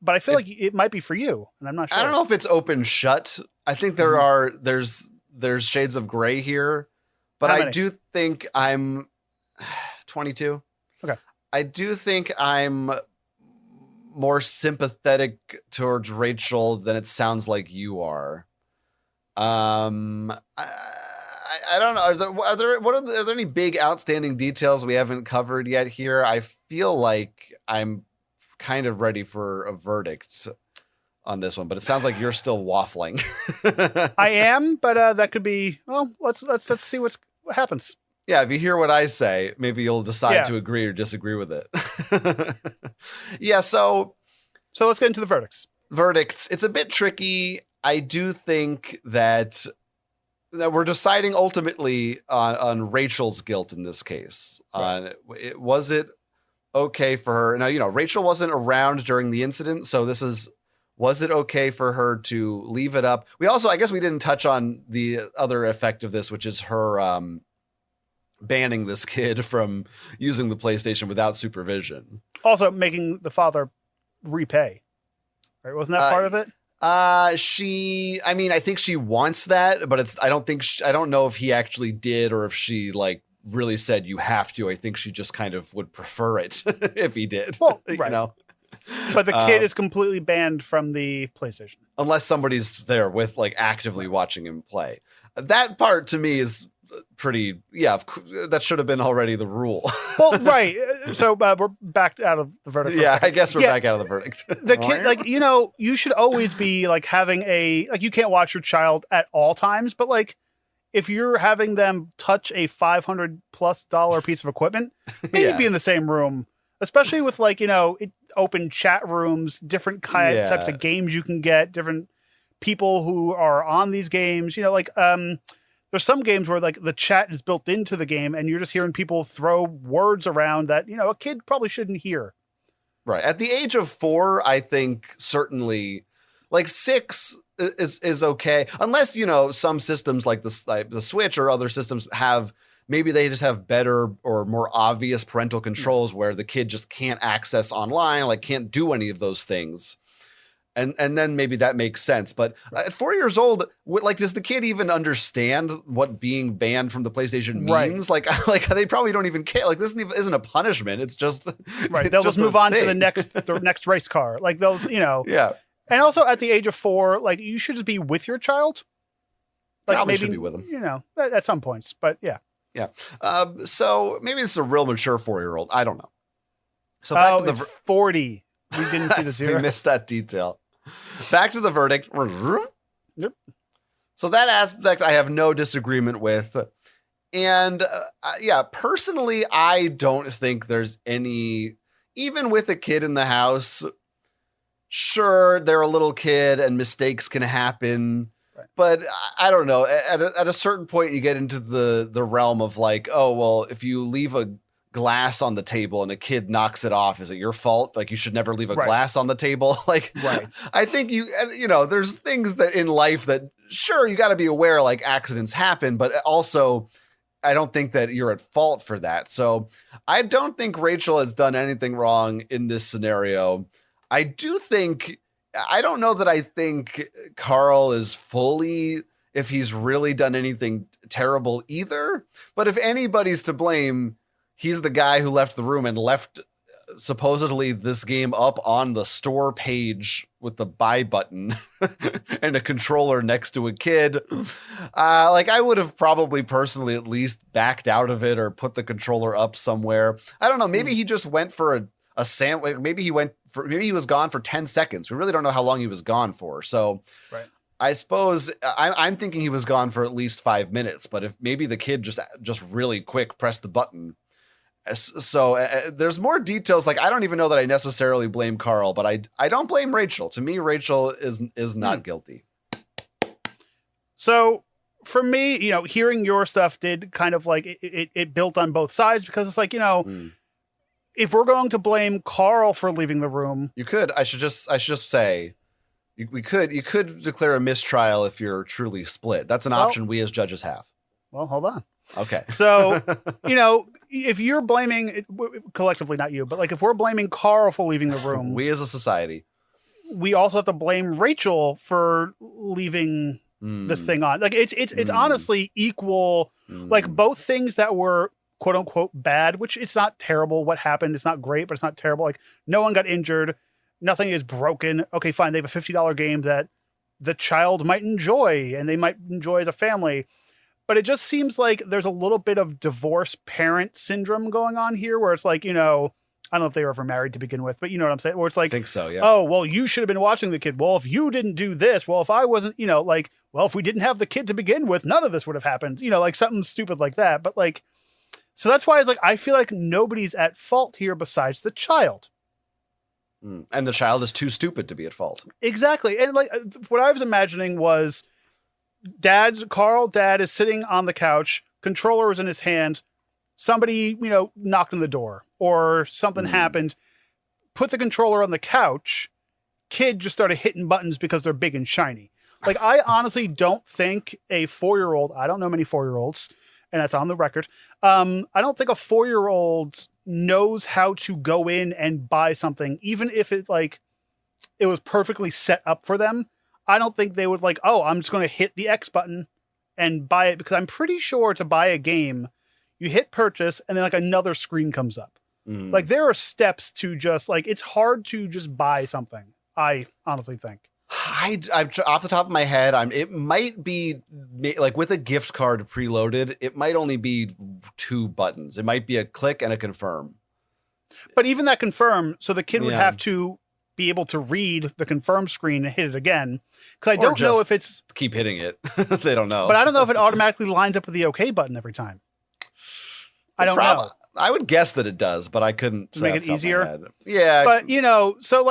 But I feel like it might be for you, and I'm not sure. I don't know if it's open shut. I think there's shades of gray here, but I do think I'm 22. Okay. I do think I'm more sympathetic towards Rachel than it sounds like you are. I don't know. Are there any big outstanding details we haven't covered yet here? I feel like I'm kind of ready for a verdict on this one, but it sounds like you're still waffling. I am, but that could be. Well, let's see what happens. Yeah, if you hear what I say, maybe you'll decide to agree or disagree with it. Yeah, so let's get into the verdicts. It's a bit tricky. I do think that we're deciding ultimately on Rachel's guilt in this case. Right. Was it okay for her? Now, Rachel wasn't around during the incident, so was it okay for her to leave it up? We also, I guess we didn't touch on the other effect of this, which is her banning this kid from using the PlayStation without supervision. Also making the father repay. Right? Wasn't that part of it? I think she wants that, but I don't know if he actually did or if she really said you have to. I think she just kind of would prefer it if he did. Well, right. But the kid is completely banned from the PlayStation. Unless somebody's there with actively watching him play. That part to me is pretty, that should have been already the rule. Well, right. So we're back out of the verdict. Yeah, I guess we're back out of the verdict. The kid, you should always be having you can't watch your child at all times, but if you're having them touch a $500+ piece of equipment, maybe be in the same room, especially with open chat rooms, different types of games you can get, different people who are on these games, there's some games where the chat is built into the game and you're just hearing people throw words around that, a kid probably shouldn't hear. Right. At the age of 4, I think certainly 6 is okay. Unless, some systems like the Switch or other systems maybe they just have better or more obvious parental controls where the kid just can't access online, can't do any of those things. And then maybe that makes sense. But at 4 years old, does the kid even understand what being banned from the PlayStation means? Right. They probably don't even care. This isn't a punishment. It's just right. They'll just move on to the next race car. Those, Yeah. And also at the age of 4, you should just be with your child. Probably maybe should be with them. At some points. But yeah. Yeah. So maybe this is a real mature 4-year-old. I don't know. So back to it's 40. We didn't see the 0. We missed that detail. Back to the verdict. Yep. So that aspect I have no disagreement with. And personally, I don't think there's any, even with a kid in the house, sure, they're a little kid and mistakes can happen. Right. But I don't know. At a certain point, you get into the realm of if you leave a glass on the table and a kid knocks it off, is it your fault? You should never leave a glass on the table. Right. I think there's things that in life that sure you got to be aware accidents happen, but also I don't think that you're at fault for that. So I don't think Rachel has done anything wrong in this scenario. I don't know that I think Carl is fully, if he's really done anything terrible either, but if anybody's to blame, he's the guy who left the room and left supposedly this game up on the store page with the buy button and a controller next to a kid. I would have probably personally at least backed out of it or put the controller up somewhere. I don't know. Maybe he just went for a sandwich. Maybe he went maybe he was gone for 10 seconds. We really don't know how long he was gone for. So Right. I suppose I'm thinking he was gone for at least 5 minutes, but if maybe the kid just really quick pressed the button. So there's more details. Like, I don't even know that I necessarily blame Carl, but I don't blame Rachel. To me, Rachel is not guilty. So for me, hearing your stuff did kind of like it built on both sides, because it's like, if we're going to blame Carl for leaving the room, I should just say you could declare a mistrial if you're truly split. That's an option we as judges have. Well, hold on. Okay. So, if you're blaming collectively, not you, but like if we're blaming Carl for leaving the room, we as a society, we also have to blame Rachel for leaving this thing on. Like it's honestly equal. Like both things that were quote unquote bad, which it's not terrible. What happened? It's not great, but it's not terrible. Like no one got injured. Nothing is broken. Okay, fine. They have a $50 game that the child might enjoy and they might enjoy as a family. But it just seems like there's a little bit of divorce parent syndrome going on here, where it's like, I don't know if they were ever married to begin with, but you know what I'm saying? Where it's like, I think so, yeah. Oh, well, you should have been watching the kid. Well, if you didn't do this, well, if I wasn't, if we didn't have the kid to begin with, none of this would have happened. Like something stupid like that. But like, so that's why it's like, I feel like nobody's at fault here besides the child. And the child is too stupid to be at fault. Exactly. And like what I was imagining was dad is sitting on the couch, controller is in his hand. Somebody, knocked on the door or something happened, put the controller on the couch. Kid just started hitting buttons because they're big and shiny. Like, I honestly don't think a 4-year-old, I don't know many 4-year-olds, and that's on the record. I don't think a 4-year-old knows how to go in and buy something, even if it was perfectly set up for them. I don't think they would I'm just going to hit the X button and buy it, because I'm pretty sure to buy a game, you hit purchase and then another screen comes up. Like there are steps to just it's hard to just buy something. I honestly think. I'm off the top of my head. It might be with a gift card preloaded. It might only be 2 buttons. It might be a click and a confirm. But even that confirm, so the kid would have to be able to read the confirm screen and hit it again. Because I don't know if it's keep hitting it. They don't know. But I don't know if it automatically lines up with the OK button every time. I don't know. I would guess that it does, but I couldn't make it easier. Yeah. But so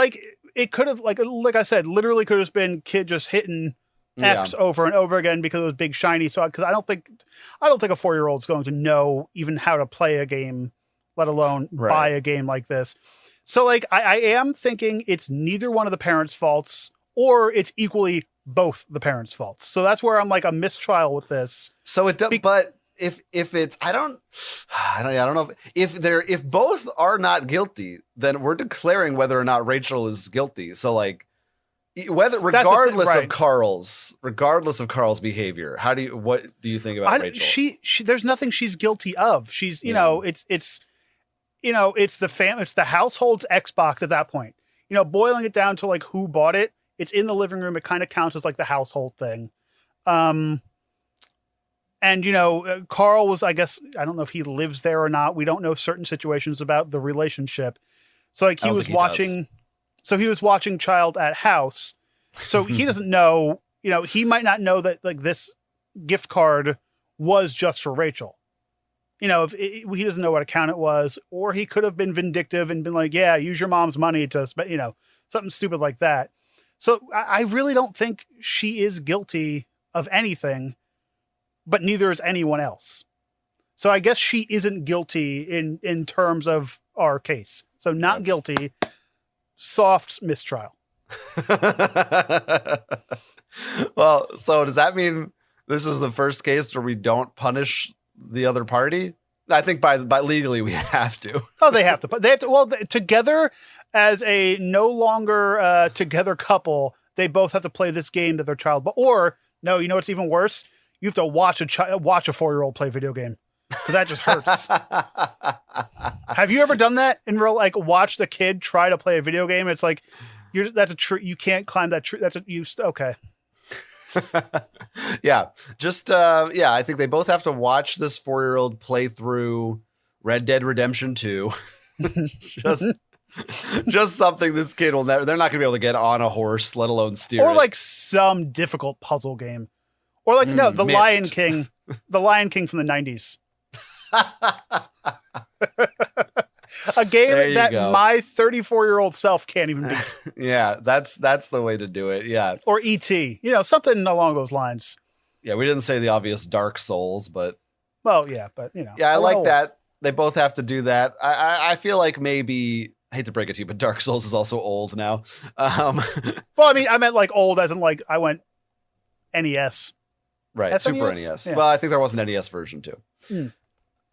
it could have like I said, literally could have been kid just hitting X over and over again because it was big shiny. So because I don't think a 4-year-old is going to know even how to play a game, let alone buy a game like this. So I am thinking it's neither one of the parents' faults, or it's equally both the parents' faults. So that's where I'm a mistrial with this. So it does, but if it's I don't know if both are not guilty, then we're declaring whether or not Rachel is guilty. So regardless of Carl's behavior, what do you think about Rachel? She there's nothing she's guilty of. She's it's the household's Xbox at that point. Boiling it down to who bought it, it's in the living room. It kind of counts as the household thing. And, Carl was, I guess, I don't know if he lives there or not. We don't know certain situations about the relationship. So he was watching child at house. So he doesn't know, he might not know that this gift card was just for Rachel. He doesn't know what account it was, or he could have been vindictive and been use your mom's money to spend, something stupid like that. So I really don't think she is guilty of anything, but neither is anyone else. So I guess she isn't guilty in terms of our case. So not guilty, soft mistrial. Well, so does that mean this is the first case where we don't punish the other party? I think by legally we have to. Oh, they have to. They have to. Well, together as a no longer together couple, they both have to play this game to their child. Or no, you know what's even worse? You have to watch a 4-year-old play a video game, because that just hurts. Have you ever done that in real? Watched a kid try to play a video game? It's that's a tree. You can't climb that tree. Okay. Yeah. Just, I think they both have to watch this 4-year-old play through Red Dead Redemption 2. Just something this kid will never, they're not going to be able to get on a horse, let alone steer Or it. like some difficult puzzle game. Or like, no, The Myst. Lion King. The Lion King from the 90s. A game that my 34-year-old self can't even beat. Yeah, that's the way to do it. Yeah. Or E.T. Something along those lines. Yeah, we didn't say the obvious Dark Souls, but... Well, yeah, but, Yeah, I like that. They both have to do that. I feel like maybe... I hate to break it to you, but Dark Souls is also old now. Well, I mean, I meant like old as in like I went NES. Right, SNES? Super NES. Yeah. Well, I think there was an NES version too.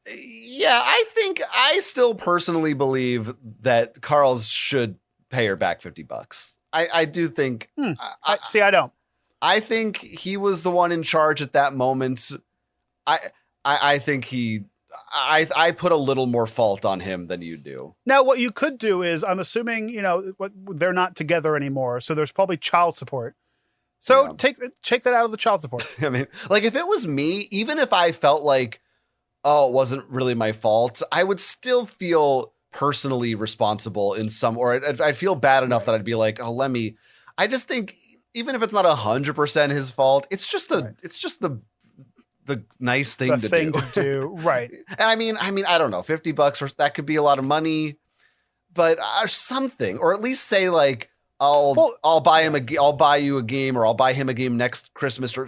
Yeah, I still personally believe that Carl's should pay her back $50. I do think. I don't. I think he was the one in charge at that moment. I think I put a little more fault on him than you do. Now, what you could do is, I'm assuming, they're not together anymore, so there's probably child support. So take that out of the child support. I mean, like if it was me, even if I felt like, oh, it wasn't really my fault, I would still feel personally responsible in some, or I'd feel bad enough that I'd be like, oh, I just think even if it's not 100% his fault, it's just the nice thing to do. Right. And I mean, I don't know, $50 that could be a lot of money, but something, or at least say like, I'll buy you a game, or I'll buy him a game next Christmas, or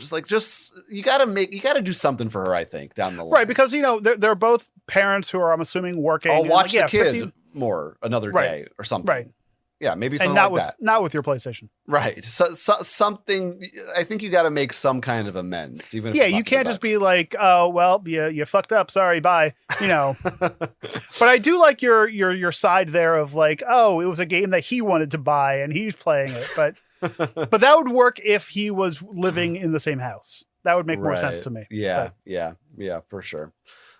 you gotta do something for her, I think, down the line. Right. Because, they're both parents who are, I'm assuming, working. I'll watch the kid 50... more another day or something. Right. Yeah, maybe something and like that. Not with your PlayStation. Right. So something, I think you got to make some kind of amends. Even if you can't just be like, oh, well, you fucked up. Sorry, bye. But I do like your side there of like, oh, it was a game that he wanted to buy and he's playing it. But that would work if he was living in the same house. That would make more sense to me. Yeah, for sure.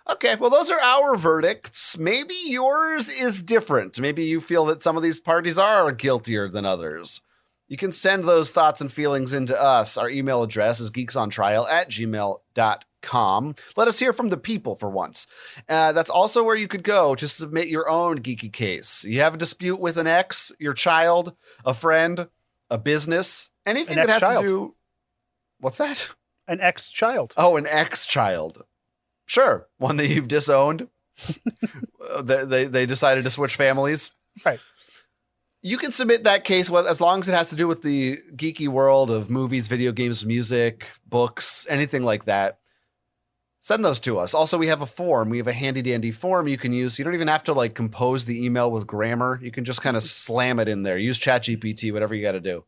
Okay, well, those are our verdicts. Maybe yours is different. Maybe you feel that some of these parties are guiltier than others. You can send those thoughts and feelings into us. Our email address is geeksontrial@gmail.com. Let us hear from the people for once. That's also where you could go to submit your own geeky case. You have a dispute with an ex, your child, a friend, a business, anything that has to do... What's that? An ex-child. Oh, an ex-child. Sure. One that you've disowned. They decided to switch families. Right. You can submit that case as long as it has to do with the geeky world of movies, video games, music, books, anything like that. Send those to us. Also, we have a form. We have a handy dandy form you can use. You don't even have to like compose the email with grammar. You can just kind of slam it in there. Use ChatGPT, whatever you got to do.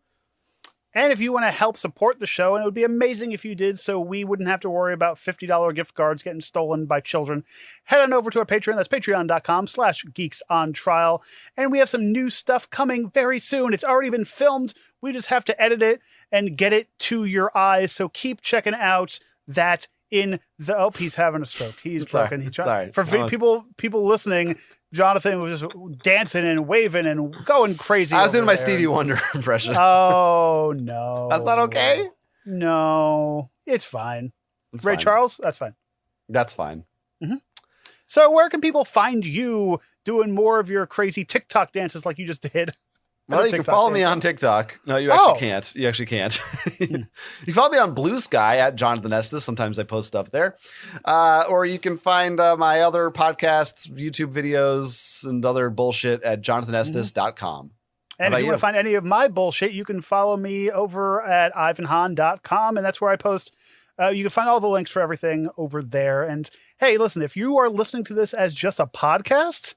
And if you want to help support the show, and it would be amazing if you did, so we wouldn't have to worry about $50 gift cards getting stolen by children, head on over to our Patreon. That's patreon.com/geeksontrial. And we have some new stuff coming very soon. It's already been filmed. We just have to edit it and get it to your eyes. So keep checking out that in the... Oh, he's having a stroke. He's broken. He's trying. For people listening, Jonathan was just dancing and waving and going crazy. I was doing my Stevie Wonder impression. Oh, no. That's not okay? No. It's fine. It's Ray fine. Charles? That's fine. That's fine. Mm-hmm. So where can people find you doing more of your crazy TikTok dances like you just did? Well, you can follow me on TikTok. No, you actually can't. You actually can't. You can follow me on Blue Sky at Jonathan Estes. Sometimes I post stuff there. Or you can find my other podcasts, YouTube videos, and other bullshit at jonathanestes.com. And if you want to find any of my bullshit, you can follow me over at ivanhan.com. And that's where I post. You can find all the links for everything over there. And hey, listen, if you are listening to this as just a podcast,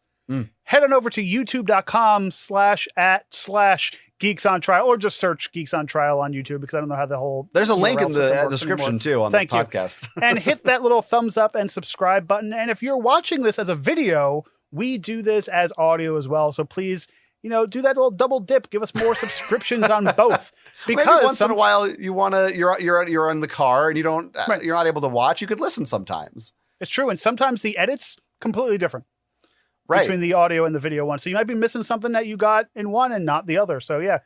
head on over to youtube.com/@/Geeks on Trial, or just search Geeks on Trial on YouTube, because I don't know how the whole... There's a link in the description too on the podcast. And hit that little thumbs up and subscribe button. And if you're watching this as a video, we do this as audio as well. So please, do that little double dip. Give us more subscriptions on both. Because maybe once in a while you want to, you're in the car and you're not able to watch. You could listen sometimes. It's true. And sometimes the edit's completely different. Right. Between the audio and the video one. So you might be missing something that you got in one and not the other. So yeah,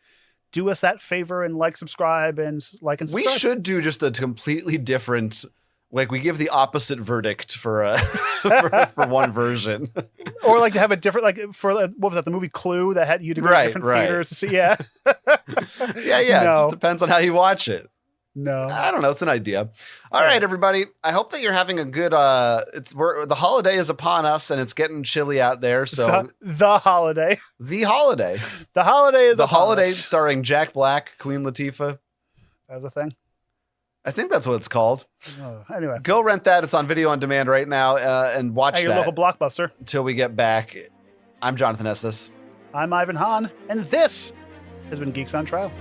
do us that favor and subscribe and subscribe. We should do just a completely different, we give the opposite verdict for for one version. Or like to have a different, like for what was that, the movie Clue that had you to go to different theaters to see? Yeah. Yeah. No. It just depends on how you watch it. No. I don't know. It's an idea. All right, everybody. I hope that you're having a good, the holiday is upon us and it's getting chilly out there. So the holiday. The holiday. The holiday is The holiday us. Starring Jack Black, Queen Latifah. That was a thing. I think that's what it's called. Anyway. Go rent that. It's on video on demand right now and watch at your that. local Blockbuster. Until we get back. I'm Jonathan Estes. I'm Ivan Hahn, and this has been Geeks on Trial.